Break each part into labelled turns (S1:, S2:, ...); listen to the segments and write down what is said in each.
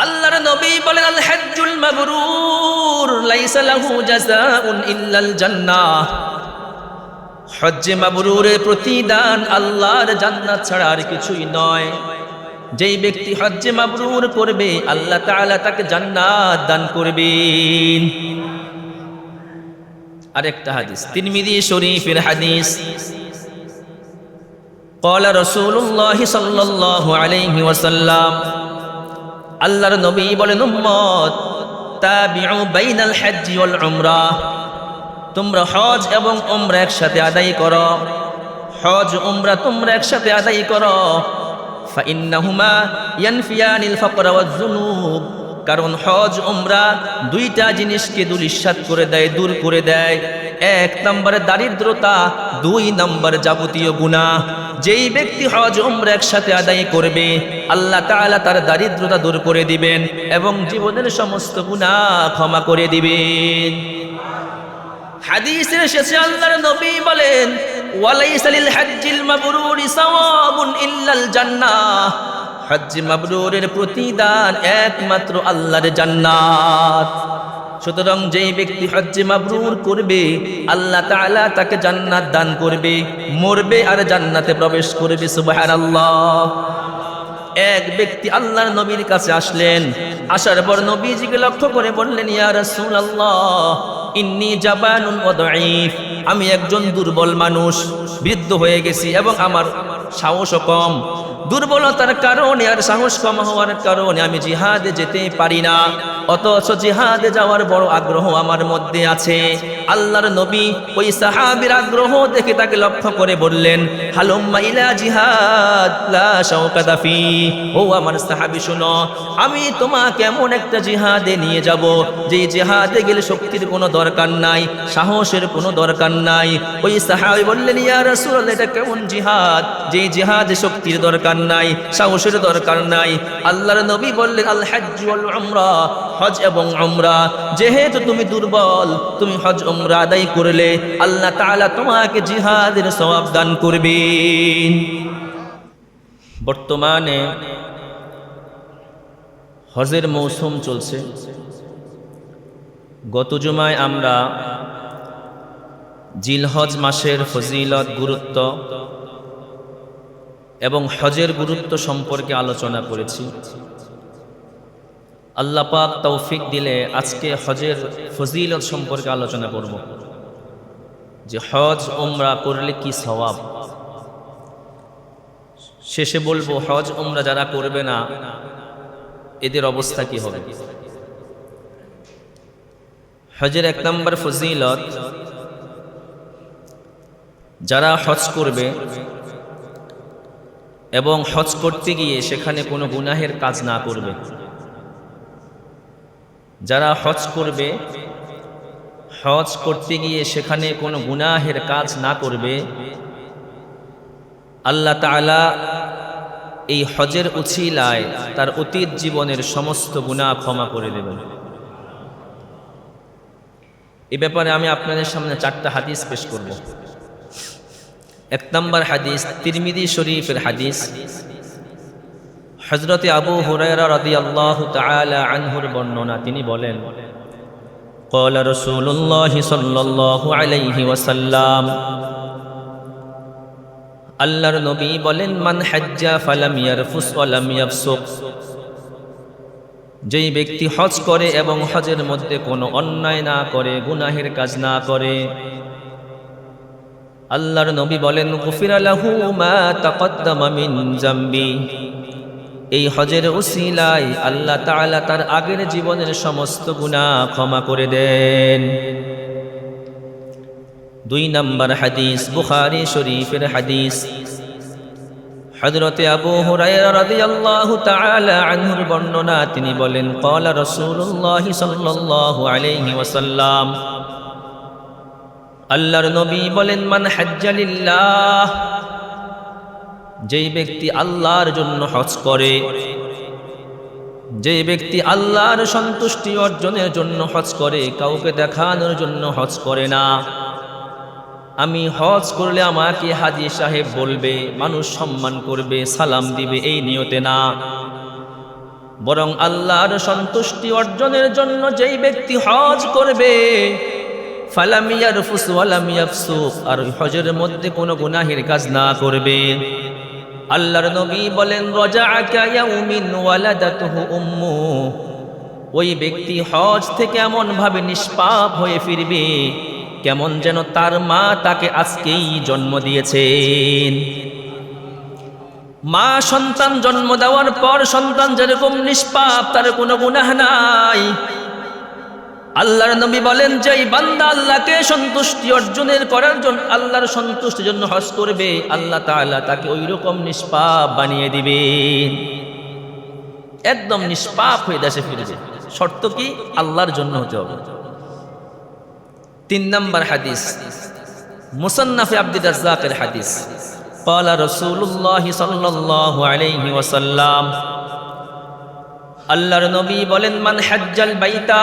S1: আল্লাহর নবী বলেন, আল হজ্জুল মাবরুর লাইসা লাহু জাযাউন ইল্লাল জান্নাহ। হজ্জে মাবরুরের প্রতিদান আল্লাহর জান্নাত ছাড়া আর কিছুই নয়। যেই ব্যক্তি হজ্জে মাবরুর করবে, আল্লাহ তাআলা তাকে জান্নাত দান করবেন। আরেকটা হাদিস, তিরমিজি শরীফের হাদিস, ক্বালা রাসূলুল্লাহ সাল্লাল্লাহু আলাইহি ওয়াসাল্লাম, আল্লাহর নবী বলেন, উম্মত তাবিউ বাইনাল হজ্জি ওয়াল উমরাহ, তোমরা হজ এবং উমরা একসাথে আদায় করো। হজ উমরা তোমরা একসাথে আদায় করো। ফাইন্নাহুমা ইয়ানফিয়ানিল ফাকরা ওয়াজ যুনুব, কারণ হজ উমরা দুইটা জিনিসকে দুলিশ্বাত করে দেয়, দূর করে দেয়। এক নম্বরে দারিদ্রতা, দুই নম্বর যাবতীয় গুনাহ। যেই ব্যক্তি হজ উমরা একসাথে আদায় করবে, আল্লাহ তাআলা তার দারিদ্রতা দূর করে দিবেন এবং জীবনের সমস্ত গুনাহ ক্ষমা করে দিবেন। হাদিসের শেষে আল্লাহর নবী বলেন, ওয়ালাইসা লিল হজ্জিল মাবরুরি সাওয়াবুন ইল্লাল জান্নাহ, হজ্জ মাবরুরের প্রতিদান একমাত্র আল্লাহর জান্নাত। সুতরাং যেই ব্যক্তি হজ্জ মাবরুর করবে, আল্লাহ তাআলা তাকে জান্নাত দান করবে, মরবে আর জান্নাতে প্রবেশ করবে। সুবহানাল্লাহ। এক ব্যক্তি আল্লাহর নবীর কাছে আসলেন, আসার পর নবীজিকে লক্ষ্য করে বললেন, ইয়া রাসূলুল্লাহ, ইন্নী জাবানুন ওয়া দাঈফ, আমি একজন দুর্বল মানুষ, বৃদ্ধ হয়ে গেছি এবং আমার সাহসও কম। দুর্বলতার কারণে আর সাহস কম হওয়ার কারণে আমি জিহাদে যেতে পারি না, অথচ জিহাদে যাওয়ার বড় আগ্রহ আমার মধ্যে আছে। আল্লাহর নবী ওই সাহাবীর আগ্রহ দেখে তাকে লক্ষ্য করে বললেন, হালুম্মা ইলা জিহাদ লা শাওকাতা ফি, ও আমার সাহাবী শোনো, আমি তোমাকে এমন একটা জিহাদে নিয়ে যাব যে জিহাদে গেলে শক্তির কোনো দরকার নাই, সাহসের কোনো দরকার নাই। ওই সাহাবী বললেন, ইয়া রাসূলুল্লাহ, এটা কেমন জিহাদ যে জিহাদে শক্তির দরকার নাই, সাহসের দরকার নাই? আল্লাহর নবী বললেন, আল হজ্জ ওয়াল উমরা, হজ এবং উমরা। যেহেতু তুমি দুর্বল, তুমি হজ উমরা আদায় করলে আল্লাহ তাআলা তোমাকে জিহাদের সওয়াব দান করবেন। বর্তমানে হজের মৌসুম চলছে। গত জুমায় আমরা জিলহজ মাসের ফজিলত, গুরুত্ব এবং হজের গুরুত্ব সম্পর্কে আলোচনা করেছি। আল্লাহ পাক তৌফিক দিলে আজকে হজের ফজিলত সম্পর্কে আলোচনা করব, যে হজ উমরা করলে কি সওয়াব। শেষে বলবো হজ উমরা যারা করবে না এদের অবস্থা কি হবে। হজের এক নম্বর ফজিলত, যারা হজ করবে এবং হজ করতে গিয়ে সেখানে কোনো গুনাহের কাজ না করবে। যারা হজ করবে, হজ করতে গিয়ে সেখানে কোনো গুনাহের কাজ না করবে, আল্লাহ তাআলা এই হজের উছিলায় তার অতীত জীবনের সমস্ত গুনাহ ক্ষমা করে দেবেন। এই ব্যাপারে আমি আপনাদের সামনে 4টা হাদিস পেশ করব। এক নম্বর হাদিস, তিরমিজি শরীফের হাদিস, হযরতে আবু হুরায়রা রাদিয়াল্লাহু তাআলা আনহুর বর্ণনা। তিনি বলেন, ক্বালা রাসূলুল্লাহ সাল্লাল্লাহু আলাইহি ওয়াসাল্লাম, আল্লাহর নবী বলেন, মান হাজ্জা ফালাম ইয়ারফুস ওয়া লাম ইয়াফসুক, যেই ব্যক্তি হজ করে এবং হজের মধ্যে কোনো অন্যায় না করে, গুনাহের কাজ না করে, আল্লাহর নবী বলেন, গুফিরা লাহু মা তাকদ্দামা মিন যামবি, এই হজের উসিলায় আল্লাহ তাআলা তার আগের জীবনের সমস্ত গুনাহ ক্ষমা করে দেন। 2 নম্বর হাদিস, বুখারী শরীফের হাদিস, হযরতে আবু হুরায়রা রাদিয়াল্লাহু তাআলা আনহুর বর্ণনা। তিনি বলেন, ক্বালা রাসূলুল্লাহ সাল্লাল্লাহু আলাইহি ওয়াসাল্লাম, আল্লাহর নবী বলেন, মান হাজ্জা লিল্লাহ, যেই ব্যক্তি আল্লাহর জন্য হজ করে, যেই ব্যক্তি আল্লাহর সন্তুষ্টি অর্জনের জন্য হজ করে, কাউকে দেখানোর জন্য হজ করে না। আমি হজ করলে আমাকে হাজী সাহেব বলবে, মানুষ সম্মান করবে, সালাম দিবে, এই নিয়তে না। বরং আল্লাহর সন্তুষ্টি অর্জনের জন্য যেই ব্যক্তি হজ করবে ফালাম ইয়ারফুস ওয়ালাম ইয়াফসুক, আর হজের মধ্যে কোনো গুনাহের কাজ না করবে। আল্লাহর নবী বলেন রাজাআকা ইয়াউমিন ওয়ালাদাতুহু উম্মু, ওই ব্যক্তি হজ থেকে এমন ভাবে নিষ্পাপ হয়ে ফিরবে কেমন যেন তার মা তাকে আজকেই জন্ম দিয়েছেন। মা সন্তান জন্ম দেওয়ার পর সন্তান যেরকম নিষ্পাপ, তার কোনো গুনাহ নাই, আল্লাহর নবী বলেন যে এই বান্দা আল্লাহকে সন্তুষ্টি অর্জনের করার জন্য, আল্লাহর সন্তুষ্টির জন্য হজ করবে, আল্লাহ তাআলা তাকে ওই রকম নিষ্পাপ বানিয়ে দিবেন, একদম নিষ্পাপ হয়ে দেশে ফিরবে। শর্ত কি? আল্লাহর জন্য হতে হবে। 3 নম্বর হাদিস, মুসান্নাফে আব্দুর রাজ্জাকের হাদিস। قال رسول الله صلى الله عليه وسلم, আল্লাহর নবী বলেন মান হাজ্জাল বাইতা,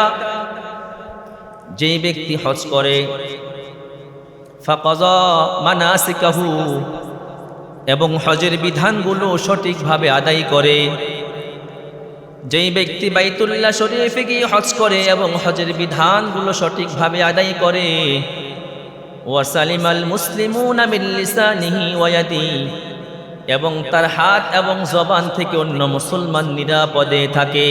S1: যেই ব্যক্তি হজ করে, ফাকাযা মানাসিকাহু, এবং হজের বিধানগুলো সঠিকভাবে আদায় করে। যেই ব্যক্তি বাইতুল্লাহ শরীফে গিয়ে হজ করে এবং হজের বিধানগুলো সঠিকভাবে আদায় করে, ওয়াসালিমাল মুসলিমুনা মিন লিসানিহি ওয়া ইয়াদিহি, এবং তার হাত এবং জবান থেকে অন্য মুসলমান নিরাপদে থাকে,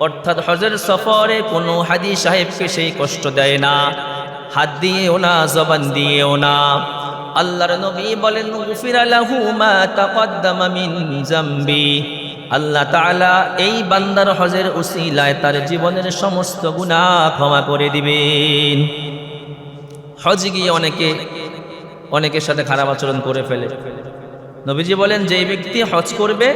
S1: অর্থাৎ হজের সফরে কোনো হাজি সাহেবকে সেই কষ্ট দেয় না, হাত দিয়েও না, জবান দিয়েও না। আল্লাহর নবী বলেন গুফিরা লাহু মা তাকদ্দামা মিন জামবি, আল্লাহ তাআলা এই বান্দার হজের উসিলায় তার জীবনের সমস্ত গুনাহ ক্ষমা করে দিবেন। হজ গিয়ে অনেকের সাথে খারাপ আচরণ করে ফেলে। নবীজি বলেন যে ব্যক্তি হজ করবে,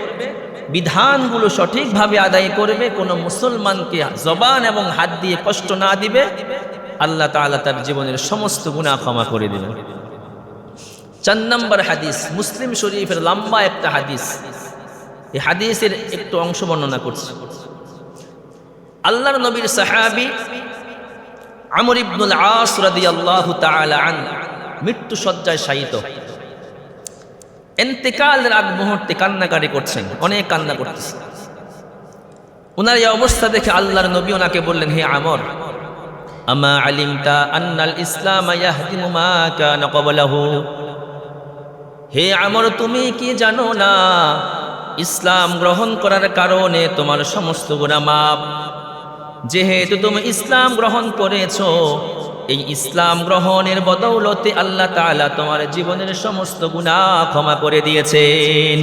S1: বিধানগুলো সঠিকভাবে আদায় করবে, কোনো মুসলমানকে জবান এবং হাত দিয়ে কষ্ট না দিবে, আল্লাহ তাআলা তার জীবনের সমস্ত গুনাহ ক্ষমা করে দিবেন। 4 নম্বর হাদিস, মুসলিম শরীফের লম্বা একটা হাদিস, এই হাদিসের একটু অংশ বর্ণনা করছি। আল্লাহর নবীর সাহাবী আমর ইবনুল আস রাদিয়াল্লাহু তাআলা আনহু মৃত্যু শয্যায় শায়িত, ইন্তেকালের আগ মুহূর্তে কান্নাকাটি করছেন, অনেক কান্না করতেছেন। ওনার এই অবস্থা দেখে আল্লাহর নবী ওনাকে বললেন, হে আমর, আমা আলিমতা আন্নাল ইসলাম ইয়াহদিমু মা কানা ক্বাবলাহু, হে আমর তুমি কি জানো না ইসলাম গ্রহণ করার কারণে তোমার সমস্ত গুনাহ মাফ। যেহেতু তুমি ইসলাম গ্রহণ করেছো, এই ইসলাম গ্রহণের বদৌলতে আল্লাহ তাআলা তোমার জীবনের সমস্ত গুনাহ ক্ষমা করে দিয়েছেন।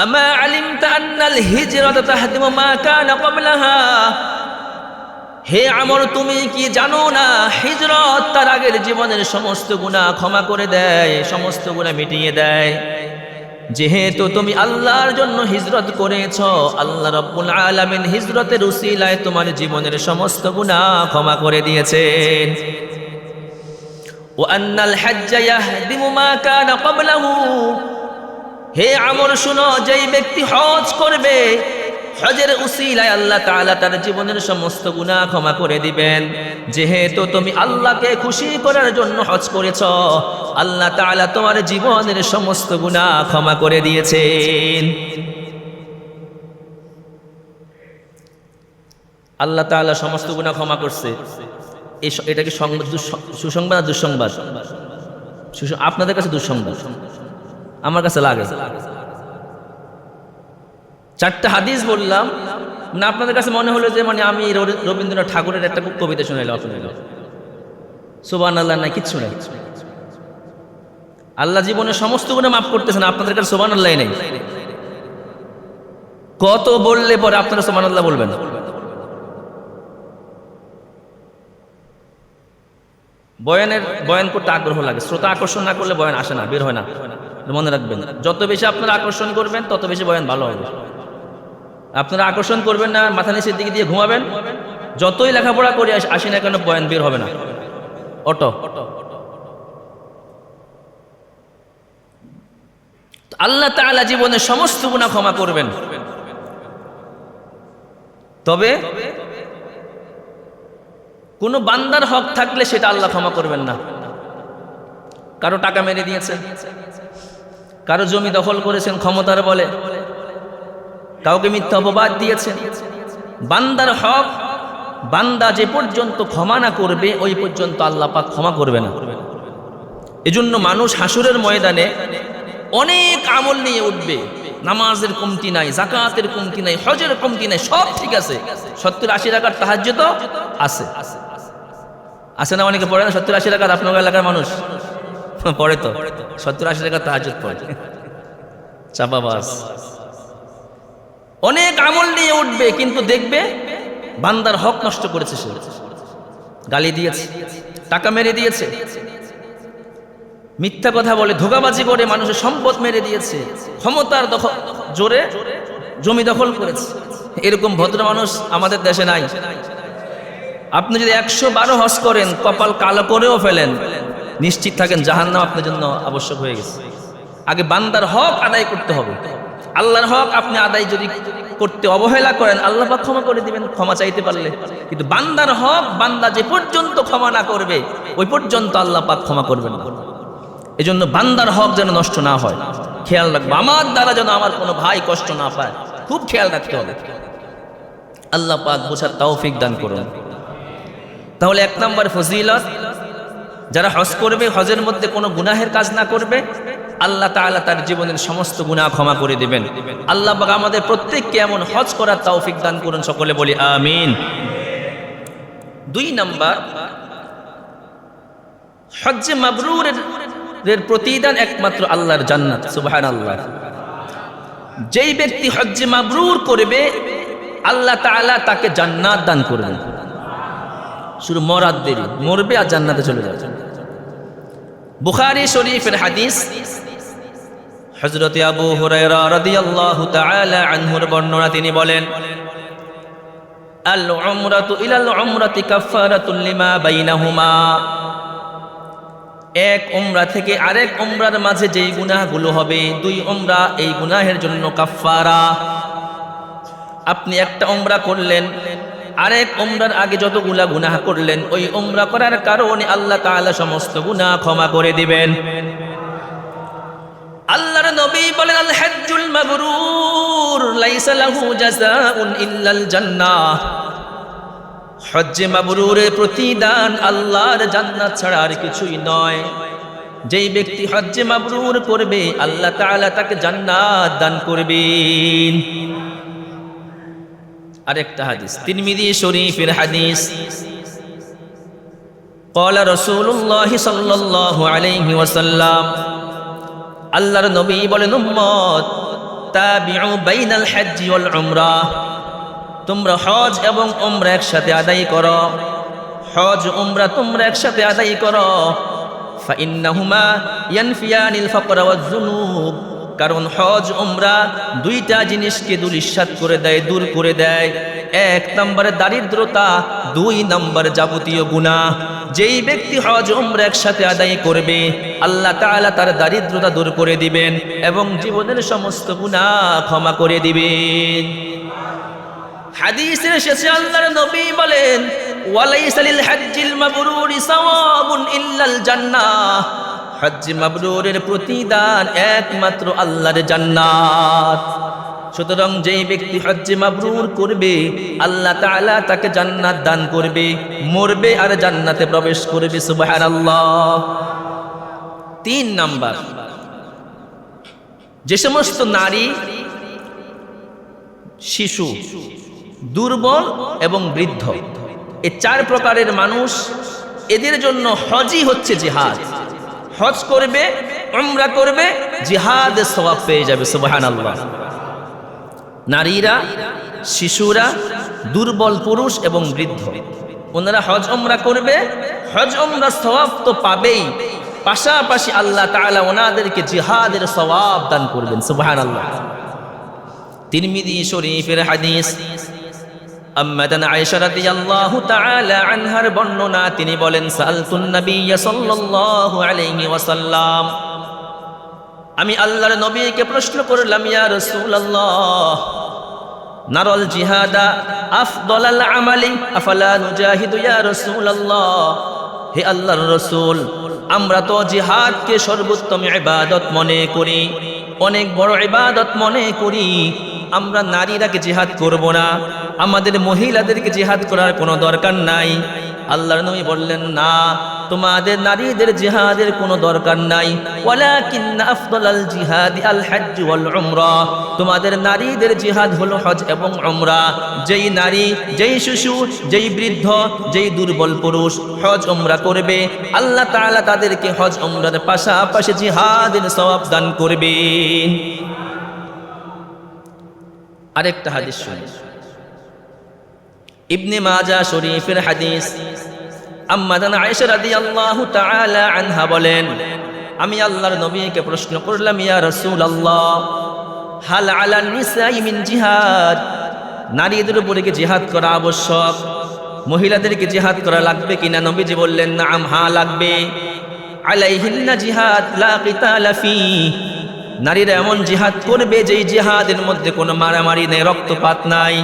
S1: আমা আলিমতা আন্নাল হিজরাতা তাহদিমু মা কানা ক্বাবলাহা, হে আমর তুমি কি জানো না হিজরত তার আগের জীবনের সমস্ত গুনাহ ক্ষমা করে দেয়, সমস্ত গুনাহ মিটিয়ে দেয়। যেহেতু তুমি আল্লাহর জন্য হিজরত করেছো, আল্লাহ রাব্বুল আলামিন হিজরতের উসিলায় তোমার জীবনের সমস্ত গুনাহ ক্ষমা করে দিয়েছেন। ওয়া আন্নাল হাজ্জা ইয়াহদিমু মা কানা ক্বাবলাহু, হে আমর শুনো, যেই ব্যক্তি হজ করবে, হজের উসিলায় আল্লাহ তাআলা তার জীবনের সমস্ত গুনাহ ক্ষমা করে দিবেন। যেহেতু তুমি আল্লাহকে খুশি করার জন্য হজ করেছো, আল্লাহ তাআলা তোমার জীবনের সমস্ত গুনাহ ক্ষমা করে দিয়েছেন। আল্লাহ তাআলা সমস্ত গুনাহ ক্ষমা করছে, এটা কি সুসংবাদ না দুঃসংবাদ? আপনাদের কাছে দুঃসংবাদ, আমার কাছে লাগে। 4টা হাদিস বললাম, মানে আপনাদের কাছে মনে হলো যে মানে আমি রবীন্দ্রনাথ ঠাকুরের একটা কবিতা শুনাইলাম, সুবহানাল্লাহ না, কিচ্ছু নাই। আল্লাহ জীবনের সমস্ত গুনাহ মাফ করতেছেন, আপনাদের কাছে সুবহানাল্লাহ নেই। কত বললে পরে আপনারা সুবহানাল্লাহ বলবেন? বয়ান করতে আগ্রহ লাগে, শ্রোতা আকর্ষণ না করলে বয়ান আসে না, বের হয় না, মনে রাখবেন। যত বেশি আপনারা আকর্ষণ করবেন তত বেশি বয়ান ভালো হবে। আপনারা আকর্ষণ করবেন না, মাথা নিচের দিকে দিয়ে ঘুমাবেন, যতই লেখাপড়া করে আসি না কেন বয়ান বের হবে না, অটো। আল্লাহ তাআলা জীবনের সমস্ত গুনাহ ক্ষমা করবেন, তবে কোনো বান্দার হক থাকলে সেটা আল্লাহ ক্ষমা করবেন না। কারো টাকা মেরে দিয়েছেন, কারো জমি দখল করেছেন ক্ষমতার বলে, কাউকে মিথ্যা অপবাদ দিয়েছেন। বান্দার হক বান্দা যে পর্যন্ত ক্ষমা না করবে ওই পর্যন্ত আল্লাহ পাক ক্ষমা করবে না। এজন্য মানুষ হাসুরের ময়দানে অনেক আমল নিয়ে উঠবে, নামাজের কমতি নাই, যাকাতের কমতি নাই, হজের কমতি নাই, সব ঠিক আছে, 70-80 রাকাত তাহাজ্জুদ তো আছে, আছে না? অনেকে পড়ে না 70-80 রাকাত? আপনার এলাকার মানুষ পড়ে তো 70-80 রাকাত তাহাজ্জুদ পড়ে, চাপাবাজ। অনেক আমল নিয়ে উঠবে, কিন্তু দেখবে বান্দার হক নষ্ট করেছে, সে গালি দিয়েছে, টাকা মেরে দিয়েছে, মিথ্যা কথা বলে ধোঁকাবাজি করে মানুষের সম্পদ মেরে দিয়েছে, ক্ষমতার জোরে জমি দখল করেছে। এরকম ভদ্র মানুষ আমাদের দেশে নাই। আপনি যদি 112 হজ করেন, কপাল কালো করেও ফেলেন, নিশ্চিত থাকেন জাহান্নাম আপনার জন্য আবশ্যক হয়ে গেছে। আগে বান্দার হক আদায় করতে হবে। আল্লাহর হক আপনি আদায় যদি করতে অবহেলা করেন, আল্লাহ পাক ক্ষমা করে দিবেন ক্ষমা চাইতে পারলে। কিন্তু বান্দার হক বান্দা যে পর্যন্ত ক্ষমা না করবে ওই পর্যন্ত আল্লাহ পাক ক্ষমা করবেন না। এজন্য বান্দার হক যেন নষ্ট না হয়, খেয়াল রাখবো। আমার দ্বারা যেন আমার কোনো ভাই কষ্ট না পায়, খুব খেয়াল রাখতে হবে। আল্লাহ পাক বোঝার তৌফিক দান করুন। তাহলে 1 নম্বর ফজিলত, যারা হজ করবে হজের মধ্যে কোনো গুনাহের কাজ না করবে, আল্লাহ তাআলা তার জীবনের সমস্ত গুনাহ ক্ষমা করে দিবেন। আল্লাহ পাক আমাদের প্রত্যেককে এমন হজ করার তৌফিক দান করুন, সকলে বলি আমিন। 2 নম্বর, হজ্জে মাবরুরের প্রতিদান একমাত্র আল্লাহর জান্নাত। সুবহানাল্লাহ। যেই ব্যক্তি হজ্জে মাবরুর করবে আল্লাহ তাআলা তাকে জান্নাত দান করবেন। শুধু মরার দেরি, মরবে আর জান্নাতে চলে যাবে। বুখারী শরীফের হাদিস, হযরত আবু হুরায়রা রাদিয়াল্লাহু তাআলা আনহুর বর্ণনা, তিনি বলেন, আল উমরাতু ইলাল উমরাতি কাফফারাতুল লিমা বাইনাহুমা। এক উমরা থেকে আরেক উমরার মাঝে যেই গুনাহগুলো হবে, 2 উমরা এই গুনাহের জন্য কাফফারা। আপনি একটা উমরা করলেন, আরেক উমরার আগে যতগুলা গুনাহ করলেন, ওই উমরা করার কারণে আল্লাহ তাআলা সমস্ত গুনাহ ক্ষমা করে দিবেন। আল্লাহর নবী বলেন, আল হজ্জুল মাবরুর লাইসা লাহু জাযাউন ইল্লাল জান্নাহ। হজ্জে মাবরুরের প্রতিদান আল্লাহর জান্নাত ছাড়া আর কিছুই নয়। যেই ব্যক্তি হজ্জে মাবরুর করবে আল্লাহ তাআলা তাকে জান্নাত দান করবেন। আরেকটা হাদিস, তিরমিজি শরীফের হাদিস, ক্বালা রাসূলুল্লাহ সাল্লাল্লাহু আলাইহি ওয়াসাল্লাম, আল্লাহর নবী বলেন, উম্মত তাবিউ বাইনাল হজ্জি ওয়াল উমরাহ। তোমরা হজ এবং উমরা একসাথে আদায় করো, হজ উমরা তোমরা একসাথে আদায় করো। ফাইন্নাহুমা ইয়ানফিয়ানিল ফাকরা ওয়াজ যুনুব। কারণ হজ উমরা 2টা জিনিসকে দুলিশাত করে দেয়, দূর করে দেয়। 1 নম্বরে দারিদ্রতা, 2 নম্বর যাবতীয় গুনাহ। যেই ব্যক্তি হজ উমরা একসাথে আদায় করবে আল্লাহ তাআলা তার দারিদ্রতা দূর করে দিবেন এবং জীবনের সমস্ত গুনাহ ক্ষমা করে দিবেন। হাদিসের শেষে আল্লাহর নবী বলেন, ওয়ালাইসা লিল হজ্জিল মাবরুরি সাওয়াবুন ইল্লাল জান্নাহ। হজ্জ মাবরুরের প্রতিদান একমাত্র আল্লাহর জান্নাত। সুতরাং যেই ব্যক্তি হজ্জে মাবরুর করবে আল্লাহ তাআলা তাকে জান্নাত দান করবে, মরবে আর জান্নাতে প্রবেশ করবে। সুবহানাল্লাহ। 3 নাম্বার, যে সমস্ত নারী, শিশু, দুর্বল এবং বৃদ্ধ, এই 4 প্রকারের মানুষ, এদের জন্য হজই হচ্ছে জিহাদ। হজ করবে, উমরা করবে, জিহাদের সওয়াব পেয়ে যাবে। সুবহানাল্লাহ। নারীরা, শিশুরা, দুর্বল পুরুষ এবং বৃদ্ধ, ওনারা হজ উমরা করবে, হজ উমরার সওয়াব তো পাবেই, পাশাপাশি আল্লাহ তাআলা ওনাদেরকে জিহাদের সওয়াব দান করবেন। সুবহানাল্লাহ। তিরমিজি শরীফের হাদিস, আম্মাদান আয়েশা রাদিয়াল্লাহু তাআলা আনহার বর্ণনা, তিনি বলেন, সালতুন নবিয়্য সাল্লাল্লাহু আলাইহি ওয়াসাল্লাম, আমি আল্লাহর নবীকে প্রশ্ন করলাম, ইয়া রাসূলুল্লাহ, নারাল জিহাদা আফদালাল আমালি আফালা নুজাহিদু ইয়া রাসূলুল্লাহ। হে আল্লাহর রাসূল, আমরা তো জিহাদকে সর্বোত্তম ইবাদত মনে করি, অনেক বড় ইবাদত মনে করি, আমরা নারীরাকে জিহাদ করব না, আমাদের মহিলাদেরকে জিহাদ করার কোনো দরকার নাই। আল্লাহর নবী বললেন, না, তোমাদের নারীদের জিহাদের কোনো দরকার নাই। ওয়ালাকিন্না আফদালাল জিহাদি আল হজ্জ ওয়াল উমরা, তোমাদের নারীদের জিহাদ হলো হজ এবং উমরা। যেই নারী, যেই শিশু, যেই বৃদ্ধ, যেই দুর্বল পুরুষ হজ উমরা করবে, আল্লাহ তাআলা তাদেরকে হজ উমরার পাশাপাশি জিহাদের সওয়াব দান করবেন। আরেকটা হাদিস শুনি, ইবনে মাজাহ শরীফের হাদিস। আম্মাদান আয়েশা রাদিয়াল্লাহু তাআলা আনহা বলেন, আমি আল্লাহর নবীকে প্রশ্ন করলাম, ইয়া রাসূলুল্লাহ, হাল আলান নিসাই মিন জিহাদ, নারীদের উপরে কি জিহাদ করা আবশ্যক? মহিলাদেরকে জিহাদ করা লাগবে কিনা? নবীজি বললেন, নাম, হ্যাঁ লাগবে। আলাইহিন্না জিহাদ লা কিতালা ফি, নারীরা এমন জিহাদ করবে যেই জিহাদের মধ্যে কোনো মারামারি নেই, রক্তপাত নাই।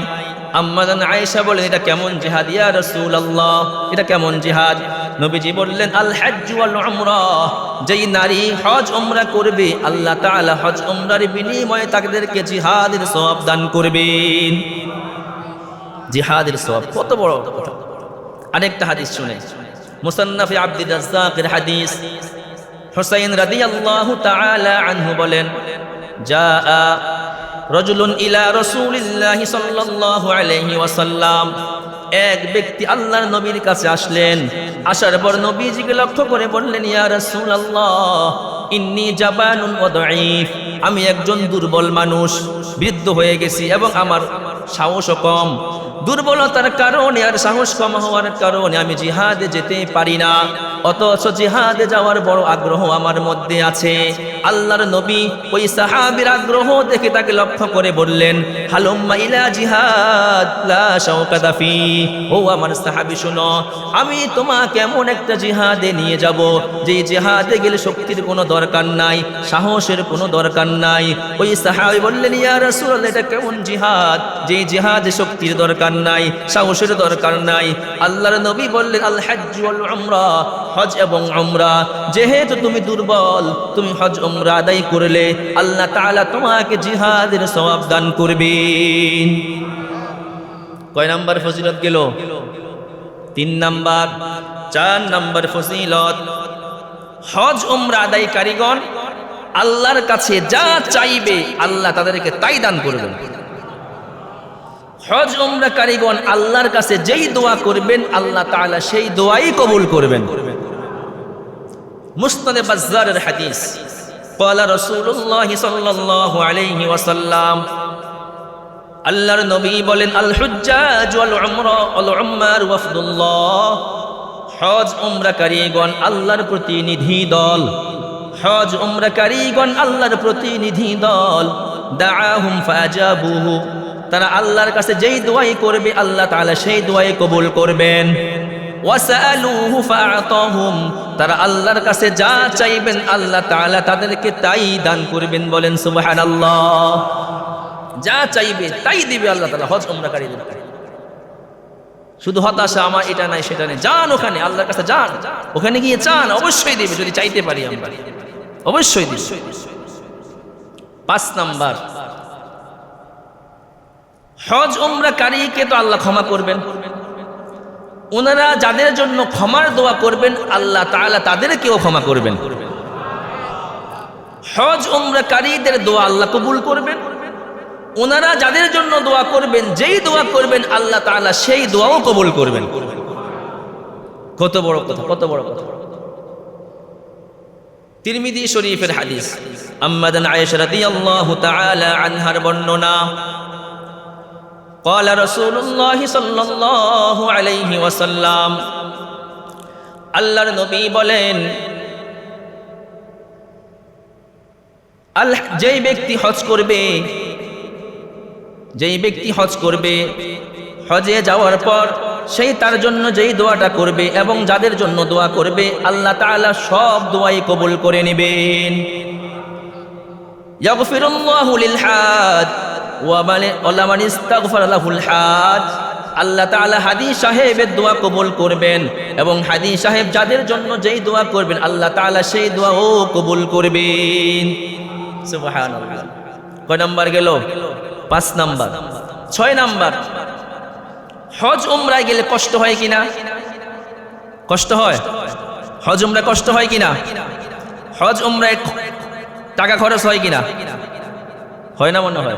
S1: আম্মাজান আয়েশা বলেন, এটা কেমন জিহাদ ইয়া রাসূলুল্লাহ, এটা কেমন জিহাদ? নবীজি বললেন, আল হজ্জ ওয়াল উমরা, যেই নারী হজ উমরা করবে আল্লাহ তাআলা হজ উমরার বিনিময়ে তাদেরকে জিহাদের সওয়াব দান করবেন। জিহাদের সওয়াব কত বড় কথা। আরেকটা হাদিস শুনে, মুসান্নাফে আব্দুর রাজ্জাকের হাদিস। হুসাইন রাদিয়াল্লাহু তাআলা আনহু বলেন, জাআ রাজুলুন ইলা রাসূলিল্লাহি সাল্লাল্লাহু আলাইহি ওয়াসাল্লাম, এক ব্যক্তি আল্লাহর নবীর কাছে আসলেন। আসার পর নবীজিকে লক্ষ্য করে বললেন, ইয়া রাসূলুল্লাহ, ইন্নী জাবানুন ওয়া দাঈফ, আমি একজন দুর্বল মানুষ, বৃদ্ধ হয়ে গেছি এবং আমার সাহসও কম। দুর্বলতার কারণে আর সাহস কম হওয়ার কারণে আমি জিহাদে যেতে পারি না, অথচ জিহাদে যাওয়ার বড় আগ্রহ আমার মধ্যে আছে। আল্লাহর নবী ওই সাহাবীর আগ্রহ দেখে তাকে লক্ষ্য করে বললেন, হালুম্মা ইলা জিহাদ লা শাওকাতা ফি, ও আমার সাহাবী শোনো, আমি তোমাকে এমন একটা জিহাদে নিয়ে যাব যে জিহাদে গেলে শক্তির কোনো দরকার নাই, সাহসের কোনো দরকার নাই। ওই সাহাবী বললেন, ইয়া রাসূলুল্লাহ, এটা কেমন জিহাদ যে জিহাদে শক্তির দরকার নাই, সাহসের দরকার নাই? আল্লাহর নবী বললেন, আল হজ্জ ওয়াল উমরা, হজ এবং উমরা। যেহেতু তুমি দুর্বল, তুমি হজ উমরা আদায় করলে আল্লাহ তাআলা তোমাকে জিহাদের সওয়াব দান করবেন। কয় নাম্বার ফজিলত গেল? 3 নাম্বার। 4 নাম্বার ফজিলত, হজ উমরা আদায়কারীগণ আল্লাহর কাছে যা চাইবে আল্লাহ তাদেরকে তাই দান করবেন। হজ উমরাকারীগণ আল্লাহর কাছে যেই দোয়া করবেন আল্লাহ তাআলা সেই দোয়াই কবুল করবেন। মুসনাদে বাজ্জারের হাদিস, ক্বালা রাসূলুল্লাহ সাল্লাল্লাহু আলাইহি ওয়াসাল্লাম, আল্লাহর নবী বলেন, আল হুজ্জাজ ওয়াল উমরা ওয়াল উম্মার ওয়াফদুল্লাহ, হজ উমরাকারীগণ আল্লাহর প্রতিনিধি দল, হজ উমরাকারীগণ আল্লাহর প্রতিনিধি দল। দাআহুম ফাজাবুহু, তারা আল্লাহর কাছে যেই দোয়াই করবে আল্লাহ তাআলা সেই দোয়াই কবুল করবেন। ওয়াসালুহু ফাআতাহুম, তারা আল্লাহর কাছে যা চাইবেন আল্লাহ তাআলা তাদেরকে তাই দান করবেন। বলেন সুবহানাল্লাহ। যা চাইবে তাই দিবে আল্লাহ তাআলা হজ উমরাকারীদের। শুধু হতাশা, আমার এটা নাই সেটা নাই, যান ওখানে, আল্লাহর কাছে যান, ওখানে গিয়ে চান, অবশ্যই দিবে, যদি চাইতে পারি আমরা, অবশ্যই দিবে। 5 নাম্বার, হজ উমরাকারীকে তো আল্লাহ ক্ষমা করবেন, ওনারা যাদের জন্য ক্ষমার দোয়া করবেন আল্লাহ তাআলা তাদেরকেও ক্ষমা করবেন। হজ উমরাকারীদের দোয়া আল্লাহ কবুল করবেন, ওনারা যাদের জন্য দোয়া করবেন, যেই দোয়া করবেন আল্লাহ তাআলা সেই দোয়াও কবুল করবেন। কত বড় কথা, কত বড় কথা। তিরমিজি শরীফের হাদিস, আম্মাদান আয়েশা রাদিয়াল্লাহু তাআলা আনহার বর্ণনা, قال رسول الله صلى الله عليه وسلم, আল্লাহর নবী বলেন, যেই ব্যক্তি হজ করবে, যেই ব্যক্তি হজ করবে, হজে যাওয়ার পর সেই তার জন্য যেই দোয়াটা করবে এবং যাদের জন্য দোয়া করবে আল্লাহ তাআলা সব দোয়াই কবুল করে নেবেন। ইয়াগফিরুল্লাহু লিল হাজ ওয়া মান ইস্তাগফারা লাহুল হাজ, আল্লাহ তাআলা হাদী সাহেবের দোয়া কবুল করবেন এবং হাদী সাহেব যাদের জন্য যেই দোয়া করবেন আল্লাহ তাআলা সেই দোয়াও কবুল করবেন। সুবহানাল্লাহ। কয় নাম্বার গেল? 5 নাম্বার। 6 নাম্বার, হজ উমরায় গেলে কষ্ট হয় কিনা? কষ্ট হয়? হজ উমরায় কষ্ট হয় কিনা? হজ উমরায় টাকা খরচ হয় কিনা? হয় না মনে হয়?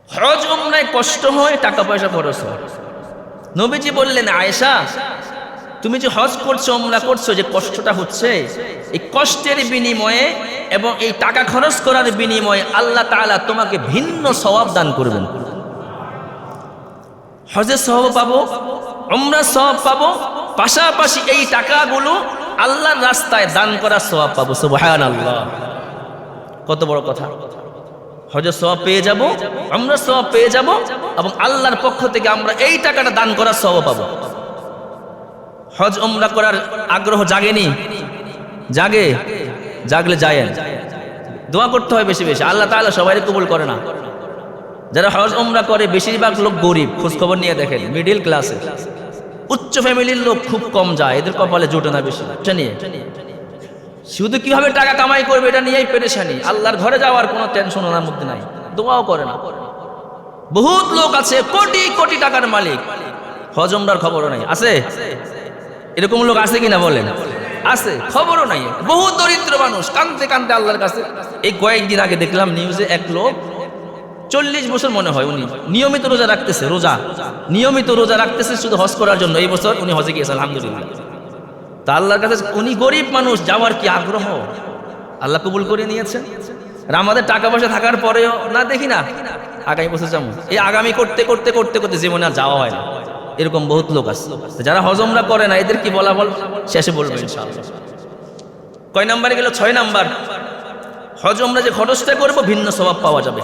S1: হজ উমরায় কষ্ট হয়, টাকা পয়সা খরচ হয়। নবীজি বললেন, আয়েশা তুমি যে হজ করছো, উমরা করছো, যে কষ্টটা হচ্ছে, এই কষ্টের বিনিময়ে এবং এই টাকা খরচ করার বিনিময়ে আল্লাহ তাআলা তোমাকে ভিন্ন সওয়াব দান করবেন। হজের সওয়াব পাবো, উমরার সওয়াব পাবো, পাশাপাশি এই টাকাগুলো আল্লাহর রাস্তায় দান করার সওয়াব পাবো। সুবহানাল্লাহ, কত বড় কথা! হজের সওয়াব পেয়ে যাব, উমরার সওয়াব পেয়ে যাব, এবং আল্লাহর পক্ষ থেকে আমরা এই টাকাটা দান করার সওয়াব পাবো। হজ উমরা করার আগ্রহ জাগেনি? জাগে? জাগলে যায়, দোয়া করতে হয় বেশি বেশি। আল্লাহ তাআলা সবাই কবুল করে না। যারা হজ উমরা করে বেশিরভাগ লোক গরিব, খোঁজ খবর নিয়ে দেখেন, মিডিল ক্লাসে, উচ্চ ফ্যামিলির লোক খুব কম যায়, এদের কপালে জোটে না বেশি। এটা নিয়ে শুধু কিভাবে টাকা কামাই করবে এটা নিয়েই পেরেশানি। আল্লাহর ঘরে যাওয়ার কোনো টেনশন ওনার মধ্যে নাই, দোয়াও করে না। বহুত লোক আছে কোটি কোটি টাকার মালিক, হজ উমরার খবরও নাই। আছে এরকম লোক? আছে কিনা বলেন? আছে, খবরও নাই। বহু দরিদ্র মানুষ কাঁদতে কাঁদতে আল্লাহর কাছে। এই কয়েকদিন আগে দেখলাম নিউজে, এক লোক 40 বছর মনে হয় উনি নিয়মিত রোজা রাখতেছে, নিয়মিত রোজা রাখতেছে শুধু হজ করার জন্য। এই বছর উনি হজে গিয়েছে, আলহামদুলিল্লাহ। তা আল্লাহর কাছে উনি গরিব মানুষ, যাওয়ার কি আগ্রহ, আল্লাহ কবুল করে নিয়েছেন। আর আমাদের টাকা পয়সা থাকার পরেও না, দেখি না আগামী বছর যাবো, এই আগামী করতে করতে করতে করতে জীবনে আর যাওয়া হয় না। এরকম বহুত লোক আছে। যারা হজ উমরা করে না, এদের কি বলা বল শেষে বলবো ইনশাআল্লাহ। কয় নাম্বারে গেল? 6 নাম্বার, হজ উমরা যে খরচটা করবো ভিন্ন সওয়াব পাওয়া যাবে।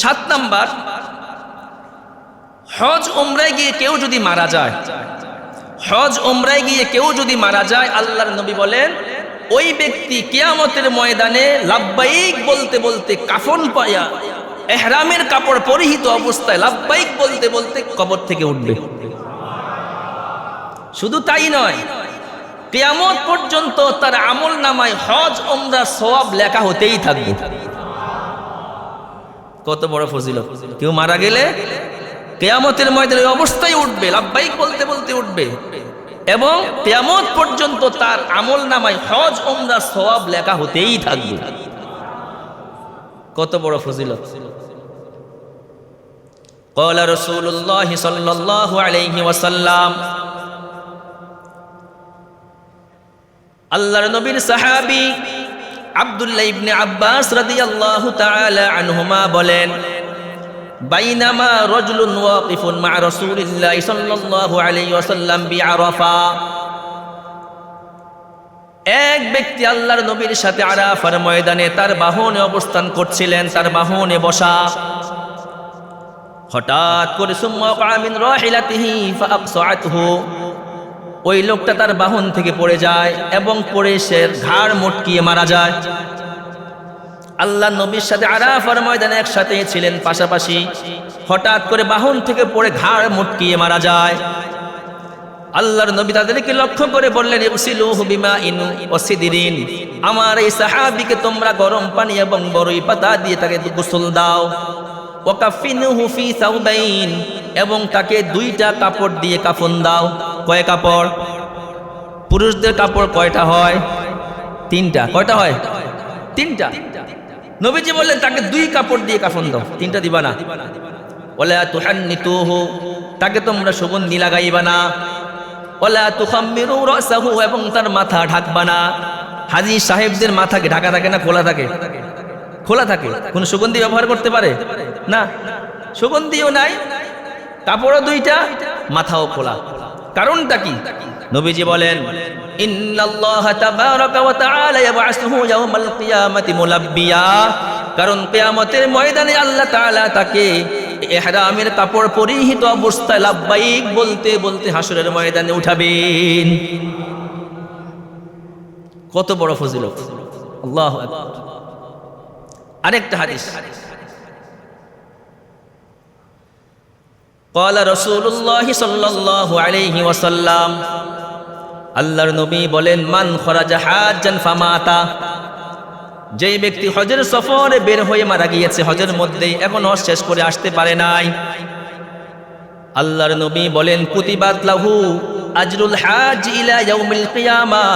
S1: 7 নাম্বার, হজ উমরায় গিয়ে কেউ যদি মারা যায়, হজ উমরায় গিয়ে কেউ যদি মারা যায়, আল্লাহর নবী বলেন ওই ব্যক্তি কিয়ামতের ময়দানে লাব্বাইক বলতে বলতে কাফন পায়া, ইহরামের কাপড় পরিহিত অবস্থায় লাব্বাইক বলতে বলতে কবর থেকে উঠবে। শুধু তাই নয়, কিয়ামত পর্যন্ত তার আমল নামায় হজ উমরার সওয়াব লেখা হতেই থাকবে। কত বড় ফজিলত! কেউ মারা গেলে কিয়ামতের ময়দানে অবস্থায় উঠবে, লাব্বাইক বলতে বলতে উঠবে, এবং কিয়ামত পর্যন্ত তার আমল নামায় হজ উমরার সওয়াব লেখা হতেই থাকবে। কত বড় ফজিলত! قال رسول الله صلى الله عليه وسلم, আল্লাহর নবীর সাহাবী আব্দুল্লাহ ইবনে আব্বাস রাদিয়াল্লাহু তাআলা আনহুমা বলেন, বাইনামা রাজুলুন ওয়াকিফুন মা রাসূলিল্লাহ সাল্লাল্লাহু আলাইহি ওয়াসাল্লাম বিআরাফা, এক ব্যক্তি আল্লাহর নবীর সাথে আরাফার ময়দানে তার বাহনে অবস্থান করছিলেন, তার বাহনে বসা। হঠাৎ করে সুম্মা ক্বা মিন রাহিলাতিহি ফাআকসাআতহু, ওই লোকটা তার বাহন থেকে পড়ে যায় এবং পড়ে সে ঘাড় মটকিয়ে মারা যায়। আল্লাহর নবীর সাথে আরাফার ময়দানে একসাথে ছিলেন, পাশাপাশি, হঠাৎ করে বাহন থেকে পড়ে ঘাড় মটকিয়ে মারা যায়। আল্লাহর নবী তাদেরকে লক্ষ্য করে বললেন, ইগসিলুহু বিমাইন ওয়া সিদরিন, আমার এই সাহাবীকে তোমরা গরম পানি এবং বরই পাতা দিয়ে তাকে গোসল দাও। ওয়া কাফিনুহু ফি সাউবাইন, এবং তাকে 2টা কাপড় দিয়ে কাফন দাও। কয় কাপড়? পুরুষদের কাপড় কয়টা হয়? 3টা। কয়টা হয়? 3টা। নবীজি বললেন তাকে 2 কাপড় দিয়ে কাফন দাও, 3টা দিবা না। ওয়ালা তুহান্নিতুহু, তাকে তোমরা সুগন্ধি লাগাইবা না। ওয়ালা তুখাম্মিরু রাসাহু, এবং তার মাথা ঢাকবা না। হাজী সাহেবদের মাথাকে ঢাকা থাকে না খোলা থাকে? খোলা থাকে। কোন সুগন্ধি ব্যবহার করতে পারে না, সুগন্ধিও নাই, কাপড়ও 2টা, মাথাও খোলা। কারণটা কি? নবীজি বলেন, ইন্নাল্লাহা তাবারাকা ওয়া তাআলা ইয়াবআসুহু ইয়াওমাল কিয়ামাতি মুলাব্বিয়া, কারণ কিয়ামতের ময়দানে আল্লাহ তাআলা তাকে ইহরামের কাপড় পরিহিত অবস্থায় লাব্বাইক বলতে বলতে হাসরের ময়দানে উঠাবেন। কত বড় ফজিলত! আল্লাহু আকবার। আরেকটা হাদিস, قال رسول الله صلى الله عليه وسلم, আল্লাহর নবী বলেন, মান খরাজা হাজ্জান ফামাতা, যেই ব্যক্তি হজের সফরে বের হয়ে মারা গিয়েছে, হজের মধ্যেই এখন হজ শেষ করে আসতে পারে নাই, আল্লাহর নবী বলেন কুতিবাত লাহু আজরুল হাজ ইলা ইয়াউমিল কিয়ামা,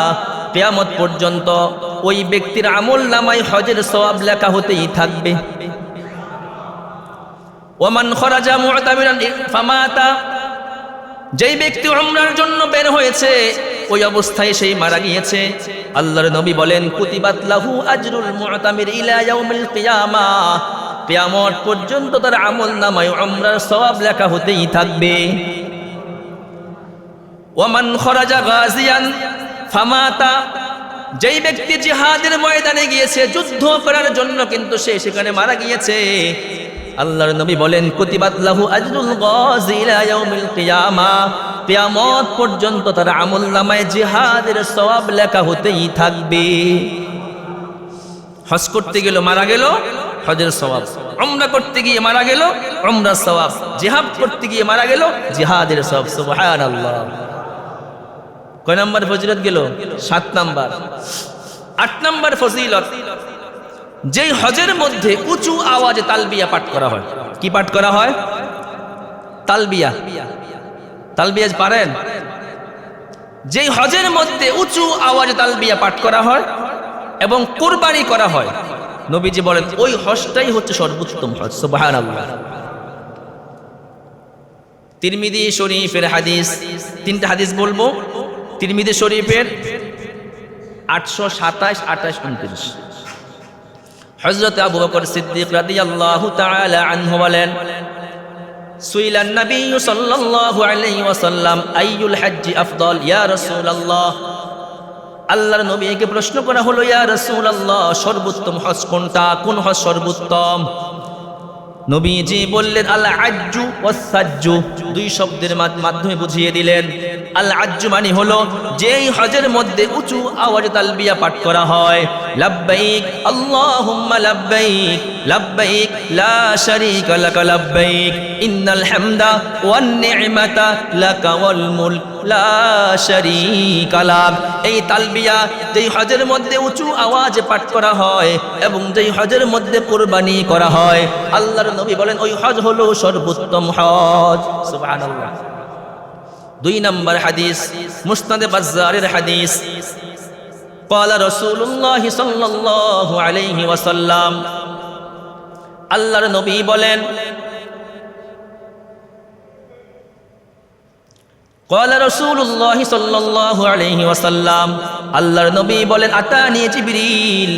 S1: কিয়ামত পর্যন্ত ওই ব্যক্তির আমল নামায় হজের সওয়াব লেখা হতেই থাকবে। ওমান খরাজা মুতামিরান ফামাতা, যেই ব্যক্তি উমরার জন্য বের হয়েছে ওই অবস্থায় সেই মারা গিয়েছে, আল্লাহর নবী বলেন কুতিবাত লাহু আজরুল মুতামির ইলা ইয়াউমিল কিয়ামা, কিয়ামত পর্যন্ত তার আমল নামায় উমরার সওয়াব লেখা হতেই থাকবে। ওমান খরাজা গাজিয়ান ফামাতা, যেই ব্যক্তি জিহাদের ময়দানে গিয়েছে যুদ্ধ করার জন্য কিন্তু সে সেখানে মারা গিয়েছে, আল্লাহর নবী বলেন কুতিবাত লাহু আজরুল গাজি ইলা ইয়াউমিল কিয়ামা, কিয়ামত পর্যন্ত তার আমলনামায় জিহাদের সওয়াব লেখা হতেই থাকবে। হজ করতে গেল মারা গেল, হজের সওয়াব, উমরা করতে গিয়ে মারা গেল, উমরার সওয়াব, জিহাদ করতে গিয়ে মারা গেল, জিহাদের সওয়াব। সুবহানাল্লাহ। কয় নাম্বার ফজিলত গেল? 7 নাম্বার। 8 নাম্বার ফজিলত, যেই হজের মধ্যে উঁচু আওয়াজে তালবিয়া পাঠ করা হয়। কি পাঠ করা হয়? তালবিয়া। তালবিয়া পারেন? যেই হজের মধ্যে উঁচু আওয়াজে তালবিয়া পাঠ করা হয় এবং কুরবানি করা হয়, নবীজি বলেন ওই হজটাই হচ্ছে সর্বোত্তম হজ। সুবহানাল্লাহ। তিরমিজি শরীফের হাদিস, 3টা হাদিস বলবো। তিরমিজি শরীফের 827, 28, 29। হযরত আবু বকর সিদ্দিক রাদিয়াল্লাহু তাআলা আনহু বলেন সুইলান নবী সাল্লাল্লাহু আলাইহি ওয়াসাল্লাম আইয়ুল হজ্জি আফদল ইয়া রাসূলুল্লাহ, আল্লাহর নবীকে প্রশ্ন করা হলো ইয়া রাসূলুল্লাহ সর্বোত্তম হজ কোনটা, কোন হজ সর্বোত্তম? নবীজি বললেন আল আজ্জু ওয়াস সাজ্জু, 2 শব্দের মাধ্যমে বুঝিয়ে দিলেন। আল আজ্জু মানে হলো যেই হজের মধ্যে উঁচু আওয়াজে তালবিয়া পাঠ করা হয়, লাব্বাইক আল্লাহুম্মা লাব্বাইক লাব্বাইক লা শারীকা লাকা লাব্বাইক ইন্নাল হামদা ওয়ান নি'মাতা লাকা ওয়াল মুলক লা শারীকা লাক। এই তালবিয়া যেই হজের মধ্যে উঁচু আওয়াজে পাঠ করা হয় এবং যেই হজের মধ্যে কুরবানি করা হয়, আল্লাহর নবী বলেন ওই হজ হলো সর্বোত্তম হজ। সুবহানাল্লাহ। 2 নম্বর হাদিস মুসনাদে বাজ্জারের হাদিস, ক্বালা রাসূলুল্লাহ সাল্লাল্লাহু আলাইহি ওয়াসাল্লাম, আল্লাহর নবী বলেন ক্বালা রাসূলুল্লাহ সাল্লাল্লাহু আলাইহি ওয়াসাল্লাম, আল্লাহর নবী বলেন আতানি জিবরিল,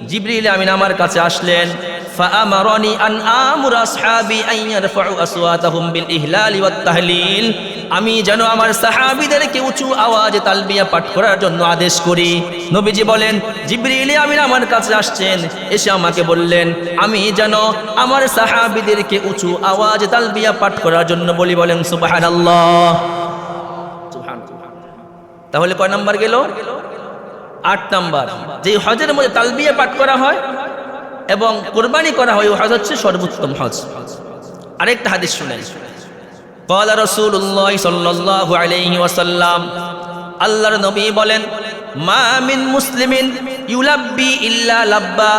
S1: জিবরিল আমিন আমার কাছে আসলেন, ফাআমারানি আন আমুরা আসহাবি আন ইয়ারফাউ আসওয়াতাহুম বিল ইহলাল ওয়াত তাহলিল, আমি যেন আমার সাহাবীদেরকে উঁচু আওয়াজে তালবিয়া পাঠ করার জন্য আদেশ করি। নবীজি বলেন জিবরিল আমিন আমার কাছে আসছেন, এসে আমাকে বললেন আমি যেন আমার সাহাবীদেরকে উঁচু আওয়াজে তালবিয়া পাঠ করার জন্য বলি। বলেন সুবহানাল্লাহ। তাহলে কয় নাম্বার গেল? 8 নাম্বার। যে হজের মধ্যে তালবিয়া পাঠ করা হয় এবং কুরবানি করা হয়, ওই হজ হচ্ছে সর্বোত্তম হজ। আরেকটা হাদিস শুনেন, ক্বালা রাসূলুল্লাহ সাল্লাল্লাহু আলাইহি ওয়াসাল্লাম, আল্লাহর নবী বলেন মা মিন মুসলিমিন ইউলাব্বি ইল্লা লাব্বা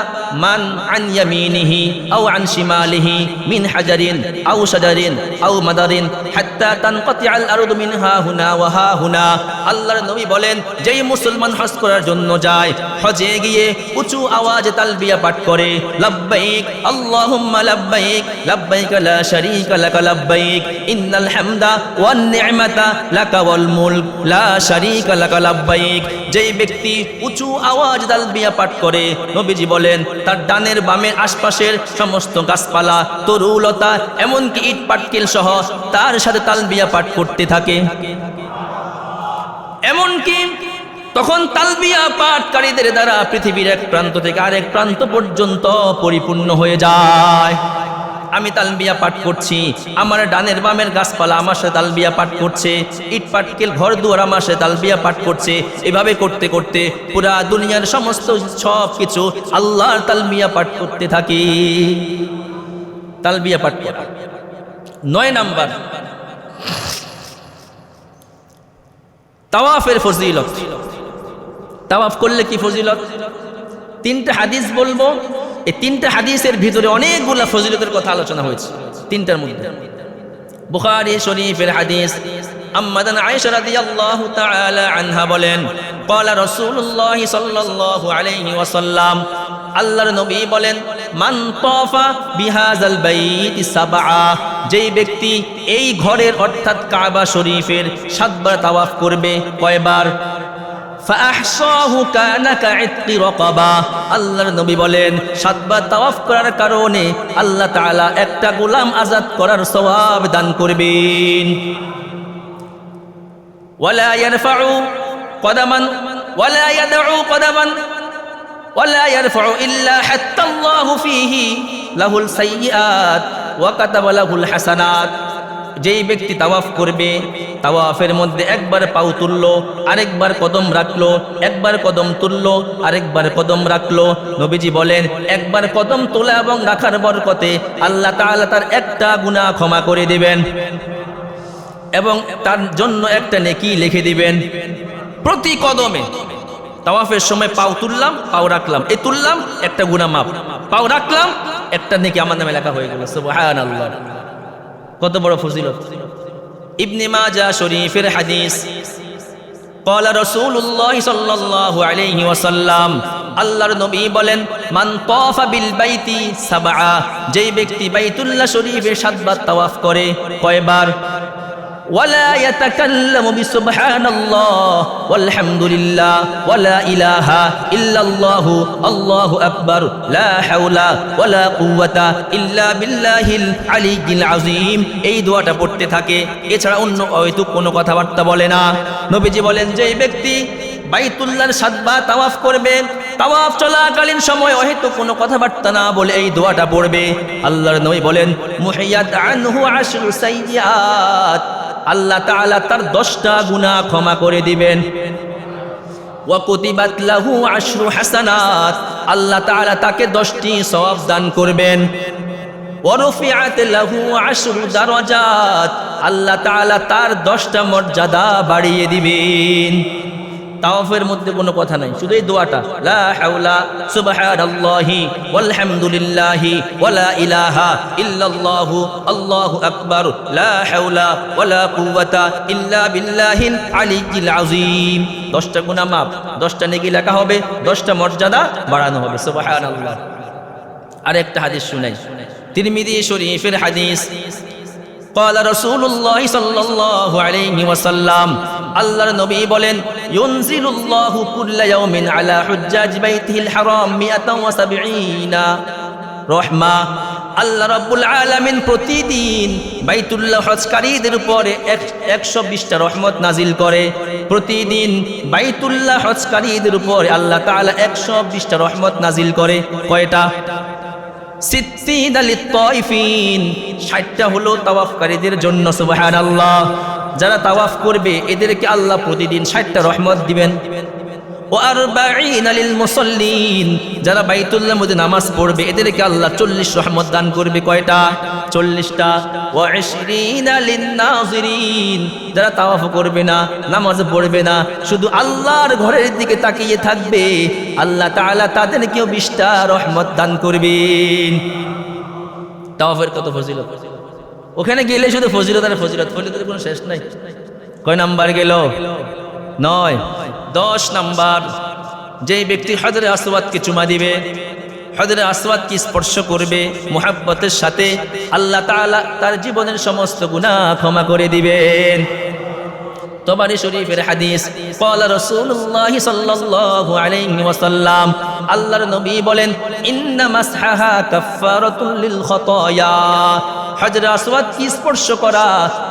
S1: মান আন ইয়ামিনিহি আও আন শিমালিহি মিন হাজারিন আও শাজারিন আও মাদারিন হাত্তা তানকাতিআল আরদু মিন হা হুনা ওয়া হা হুনা। আল্লাহর নবী বলেন যেই মুসলমান হজ করার জন্য যায়, হজে গিয়ে উঁচু আওয়াজে তালবিয়া পাঠ করে লাব্বাইক আল্লাহুম্মা লাব্বাইক লাব্বাইক লা শারীকা লাকা লাব্বাইক ইন্নাল হামদা ওয়ান নি'মাতা লাকা ওয়াল মুলক লা শারীকা লাকা লাব্বাইক। যেই ব্যক্তি উঁচু আওয়াজ তালবিয়া পাঠ করে, নবীজি বলেন তার ডানের বামের আশপাশের সমস্ত গাছপালা, তরুলতা, এমনকি ইট পাটকেল সহ তার সাথে তালবিয়া পাঠ করতে থাকে। এমনকি তখন তালবিয়া পাঠকারীদের দ্বারা পৃথিবীর এক প্রান্ত থেকে আরেক প্রান্ত পর্যন্ত পরিপূর্ণ হয়ে যায়। আমি তালবিয়া পাঠ করছি, আমার ডানের বামের গাছপালা আমার সাথে তালবিয়া পাঠ করছে, ইট পাটকেল ঘর দুয়ার আমার সাথে তালবিয়া পাঠ করছে। এভাবে করতে করতে পুরা দুনিয়ার সমস্ত সব কিছু আল্লাহর তালবিয়া পাঠ করতে থাকি। তালবিয়া পাঠ করা। 9 নাম্বার, তাওয়াফের ফজিলত। তাওয়াফ করলে কি ফজিলত? তিনটা হাদিস বলবো, এই তিনটা হাদিসের ভিতরে অনেকগুলা ফজিলতের কথা আলোচনা হয়েছে। তিনটার মধ্যে বুখারী শরীফের হাদিস, আম্মাদান আয়েশা রাদিয়াল্লাহু তাআলা আনহা বলেন, ক্বালা রাসূলুল্লাহ সাল্লাল্লাহু আলাইহি ওয়াসাল্লাম, আল্লাহর নবী বলেন, মান তাফা বিহাযাল বাইতি সাবআ, যেই ব্যক্তি এই ঘরের অর্থাৎ কাবা শরীফের 7 বার তাওয়াফ করবে। কয়বার? ফাআহসাহু কানা কাইতকি রাকাবা, আল্লাহর নবী বলেন 7 বার তাওয়াফ করার কারণে আল্লাহ তাআলা একটা গোলাম আজাদ করার সওয়াব দান করবেন। ওয়ালা ইয়ারফাউ কদামান ওয়ালা ইয়াদউ কদামান ওয়ালা ইয়ারফাউ ইল্লা হাত্তা আল্লাহু ফীহি লাহুল সাইয়্যাত ওয়া কাতাবা লাহুল হাসানাত। যেই ব্যক্তি তাওয়াফ করবে, তাওয়াফের মধ্যে একবার পাও তুললো, আরেকবার কদম রাখলো, একবার কদম তুললো, আরেকবার কদম রাখলো। নবীজি বলেন, একবার কদম তোলা এবং রাখার বরকতে আল্লাহ তাআলা তার একটা গুনাহ ক্ষমা করে দিবেন এবং তার জন্য একটা নেকি লিখে দিবেন। প্রতি কদমে তাওয়াফের সময় পাও তুললাম, পাও রাখলাম, এই তুললাম একটা গুনাহ মাফ, পাও রাখলাম একটা নেকি আমার নামে লেখা হয়ে গেল। সুবহানাল্লাহ, কত বড় ফজিলত। ইবনে মাজাহ শরীফের হাদিস, ক্বালা রাসূলুল্লাহ সাল্লাল্লাহু আলাইহি ওয়াসাল্লাম, আল্লাহর নবী বলেন, মান তাফা বিল বাইতি সাবআ, যেই ব্যক্তি বাইতুল্লাহ শরীফে 7 বার তাওয়াফ করে। কয়বার? ওয়ালা ইয়াতাকাল্লামু বিসুবহানাল্লাহ ওয়ালহামদুলিল্লাহ ওয়ালা ইলাহা ইল্লাল্লাহু আল্লাহু আকবার লা হাওলা ওয়ালা কুওয়াতা ইল্লা বিল্লাহিল আলিয়্যিল আযীম, এই দোয়াটা পড়তে থাকে। এছাড়া অন্য হয়তো কোনো কথাবার্তা বলে না। নবীজি বলেন, যে ব্যক্তি বাইতুল্লাহর 7 বার তাওয়াফ করবে, তাওয়াফ চলাকালীন সময় হয়তো কোনো কথাবার্তা না বলে এই দোয়াটা পড়বে, আল্লাহর নবী বলেন, মুহিয়াত আনহু আশরু সাইয়্যাত, আল্লাহ তাআলা তার 10টা গুনাহ ক্ষমা করে দিবেন। ওয়া কুতিবাত লাহু আশরু হাসানাত, আল্লাহ তাআলা তাকে 10টি সওয়াব দান করবেন। ওয়া রুফিআত লাহু আশরু দারাজাত, আল্লাহ তাআলা তার 10টা মর্যাদা বাড়িয়ে দিবেন। তাওয়াফের মধ্যে কোনো কথা নাই, শুধু এই দোয়াটা, লা হাওলা সুবহানাল্লাহি ওয়ালহামদুলিল্লাহি ওয়ালা ইলাহা ইল্লাল্লাহু আল্লাহু আকবার লা হাওলা ওয়ালা কুওয়াতা ইল্লা বিল্লাহিল আলিয়্যিল আযীম। 10টা গুনাহ মাফ, 10টা নেকি লেখা হবে, 10টা মর্যাদা বাড়ানো হবে। সুবহানাল্লাহ। আরেকটা হাদিস শুনাই, তিরমিজি শরীফের হাদিস, ক্বালা রাসূলুল্লাহ সাল্লাল্লাহু আলাইহি ওয়াসাল্লাম, আল্লাহর নবী বলেন, ইউনজিলুল্লাহু কুল্লা ইয়াউমিন আলা হুজ্জাজ বাইতিল হারাম 170 রাহমা, আল্লাহ রাব্বুল আলামিন প্রতিদিন বাইতুল্লাহ হজকারীদের উপরে 120টা রহমত নাজিল করে। প্রতিদিন বাইতুল্লাহ হজকারীদের উপরে আল্লাহ তাআলা 120টা রহমত নাজিল করে। কয়টা? 60টা হলো তাওয়াফকারীদের জন্য। সুবহানাল্লাহ। যারা তাওয়াফ করবে এদেরকে আল্লাহ প্রতিদিন 60টা রহমত দিবেন। ও 40 লিল মুসাল্লিন, যারা বাইতুল্লাহর মধ্যে নামাজ পড়বে এদেরকে আল্লাহ 40 রহমত দান করবে। কয়টা? 40টা। ও 20 লিন নাযিরিন, যারা তাওয়াফ করবে না, নামাজ পড়বে না, শুধু আল্লাহর ঘরের দিকে তাকিয়ে থাকবে, আল্লাহ তাআলা তাদেরকেও 20টা রহমত দান করবেন। তাওয়াফের কত ফজিলত! ওখানে গেলে শুধু ফজিলত আর ফজিলত, ফজিলতের কোনো শেষ নাই। কয় নাম্বার গেল? 9। 10 নাম্বার, যেই ব্যক্তি হজরে আসওয়াদকে চুমা দিবে, হজরে আসওয়াদকে স্পর্শ করবে মুহাব্বতের সাথে, আল্লাহ তাআলা তার জীবনের সমস্ত গুনাহ ক্ষমা করে দিবেন। তবারি শরীফের হাদিস, ক্বালা রাসূলুল্লাহ সাল্লাল্লাহু আলাইহি ওয়াসাল্লাম, আল্লাহর নবী বলেন, ইন্না মাসহাহা কাফফারাতুল লিল খতায়া, হজরে আসওয়াদকে স্পর্শ করা,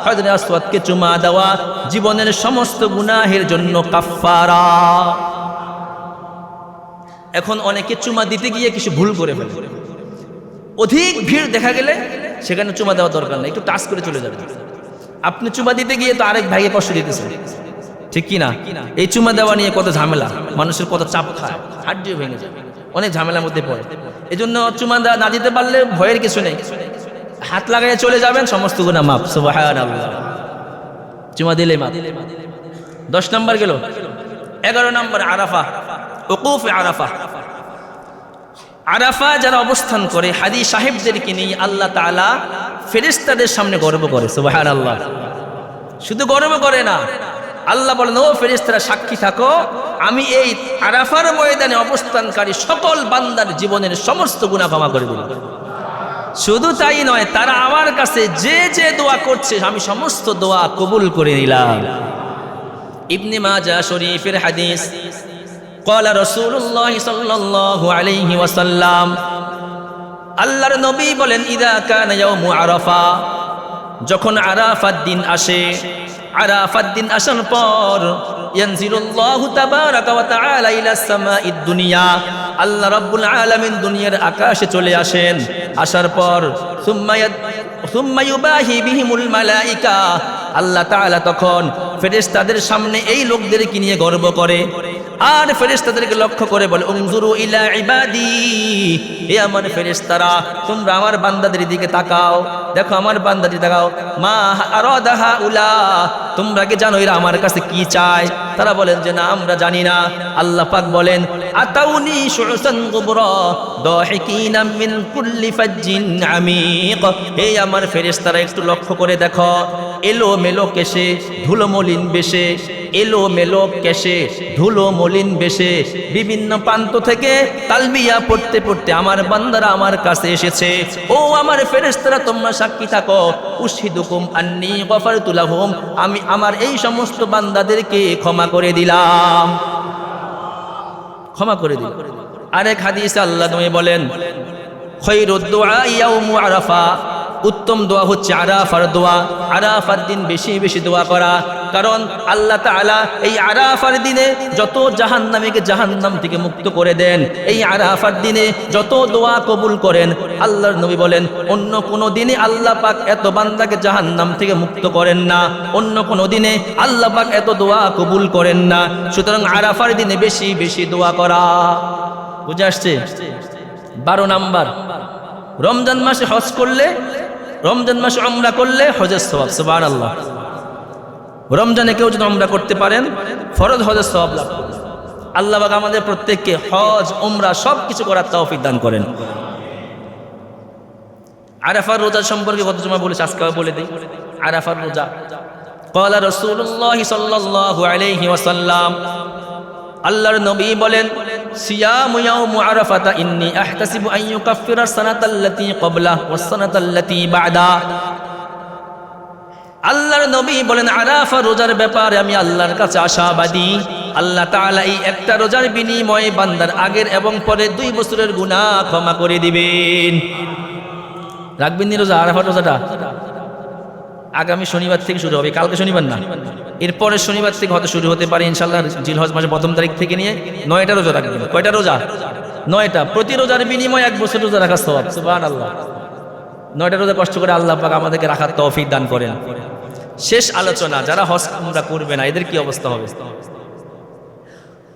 S1: হজরে আসওয়াদকে চুমা দেওয়া জীবনের সমস্ত গুনাহের জন্য কাফফারা। এখন অনেকে চুমা দিতে গিয়ে কিছু ভুল করে ফেলে, অধিক ভিড় দেখা গেলে সেখানে চুমা দেওয়া দরকার নেই, একটু টাচ করে চলে যাবে। আপনি চুমা দিতে গিয়ে তো আরেক ভাইকে কষ্ট দিতেছেন, ঠিক কি না? এই চুমা দেওয়া নিয়ে কত ঝামেলা, মানুষের কত চাপ খায়, হাড্ডিও ভেঙে যায়, অনেক ঝামেলার মধ্যে পড়ে। এই জন্য চুমা না দিতে পারলে ভয়ের কিছু নেই, হাত লাগাইয়ে চলে যাবেন, সমস্ত গুনাহ মাফ। সুবহানাল্লাহ। চুমা দিলে মাফ। 10 নাম্বার গেল। 11 নাম্বার আরাফা, উকুফে আরাফা। আরাফা যারা অবস্থান করে হাজী সাহেবদেরকে নিয়ে আল্লাহ তাআলা ফেরেশতাদের সামনে গর্ব করে, সুবহানাল্লাহ। শুধু গর্ব করে না, আল্লাহ বলেন, ও ফেরেশতারা সাক্ষী থাকো, আমি এই আরাফার ময়দানে অবস্থানকারী সকল বান্দার জীবনের সমস্ত গুনাহ ক্ষমা করে দিলাম। শুধু তাই নয়, তারা আমার কাছে যে যে দোয়া করছে আমি সমস্ত দোয়া কবুল করে নিলাম। ইবনে মাজাহ শরীফের হাদিস, ক্বালা রাসূলুল্লাহ সাল্লাল্লাহু আলাইহি ওয়াসাল্লাম, আল্লাহর নবী বলেন, ইযা কানা ইয়াউমু আরাফা, যখন আরাফার দিন আসে, আরাফার দিন আসার পর ইয়ানজিলুল্লাহু তাবারাকা ওয়া তাআলা ইলা সামাঈদ দুনিয়া, আল্লাহ রাব্বুল আলামিন দুনিয়ার আকাশে চলে আসেন। আসার পর সুম্মা ইউবাহি বিহিমুল মালাইকা, আল্লাহ তাআলা তখন ফেরেশতাদের সামনে এই লোকদেরকে নিয়ে গর্ব করে আর ফেরেশতাদেরকে লক্ষ্য করে বলে, উনজুরু ইলা ইবাদি, হে আমার ফেরেশতারা, তোমরা আমার বান্দাদের দিকে তাকাও, দেখো আমার বান্দাদের তাকাও, মা আরাদাহা উলা, তোমরা কি জানো এরা আমার কাছে কি চায়? তারা বলেন যে না, আমরা জানি না। আল্লাহ পাক বলেন, আতাউনি শুসান গুবরা দাহিকিনা মিন কুল্লি ফাজ্জিন আমিক, হে আমার ফেরেশতারা একটু লক্ষ্য করে দেখো, এলো মেলো কেশে ধুলো মলিন বেশে, এলো মেলো কেশে ধুলো মলিন বেশে বিভিন্ন প্রান্ত থেকে তালবিয়া পড়তে পড়তে আমার বান্দারা আমার কাছে এসেছে। ও আমার ফেরেশতারা, তোমরা সাক্ষী থাকো, উশহিদুকুম আন্নী গফারতু লাহুম, আমি আমার এই সমস্ত বান্দাদেরকে ক্ষমা করে দিলাম, ক্ষমা করে দিলাম। আরেক হাদিসে আল্লাহ নবী বলেন, খায়রুদ দুআ ইয়াউমু আরাফা, উত্তম দোয়া হচ্ছে আরাফার দোয়া। আরাফার দিন বেশি বেশি দোয়া করা, কারণ আল্লাহ তাআলা এই আরাফার দিনে যত জাহান্নামীকে জাহান্নাম থেকে মুক্ত করে দেন, এই আরাফার দিনে যত দোয়া কবুল করেন, আল্লাহর নবী বলেন অন্য কোনো দিনে আল্লাহ পাক এত বান্দাকে জাহান্নাম থেকে মুক্ত করেন না, অন্য কোনো দিনে আল্লাহ পাক এত দোয়া কবুল করেন না। সুতরাং আরাফার দিনে বেশি বেশি দোয়া করা। বুঝে আসছে? 12 নাম্বার, রমজান মাসে হজ করলে, রমজান মাসে উমরা করলে হজের সওয়াব, সুবহানাল্লাহ। রমজানে কেউ যদি উমরা করতে পারেন, ফরজ হজের সওয়াব লাভ করবেন। আল্লাহ পাক আমাদের প্রত্যেককে হজ উমরা সব কিছু করার তৌফিক দান করেন। আরাফার রোজা সম্পর্কে গত জুমা বলেছি, আজকে বলে দিই। আরাফার রোজা, ক্বালা রাসূলুল্লাহ সাল্লাল্লাহু আলাইহি ওয়াসাল্লাম, আল্লাহর নবী বলেন, সিয়ামু ইয়াউমু আরাফাতা ইন্নী আহতাসিবু আন ইউকাফফিরা সানাতাল্লাতী ক্বাবলা ওয়াস সানাতাল্লাতী বা'দা। আল্লাহর নবী বলেন, আরাফা রোজার ব্যাপারে আমি আল্লাহর কাছে আশাবাদী, আল্লাহ তাআলা এই একটা রোজার বিনিময়ে বান্দার আগের এবং পরের 2 বছরের গুনাহ ক্ষমা করে দিবেন। রাখবেন নি রোজা? আরাফা রোজাটা আগামী শনিবার থেকে শুরু হবে, কালকে শনিবার না, এরপরের শনিবার থেকে হয়তো শুরু হতে পারে ইনশাআল্লাহ। জিলহজ মাসের 1ম তারিখ থেকে নিয়ে 9টা রোজা রাখবেন। কয়টা রোজা? 9টা। প্রতি রোজার বিনিময়ে 1 বছর রোজা রাখার সওয়াব, সুবহানাল্লাহ। 9টা রোজা কষ্ট করে আল্লাহ পাক আমাদেরকে রাখার তৌফিক দান করেন। শেষ আলোচনা, যারা হজ উমরা করবে না এদের কি অবস্থা হবে?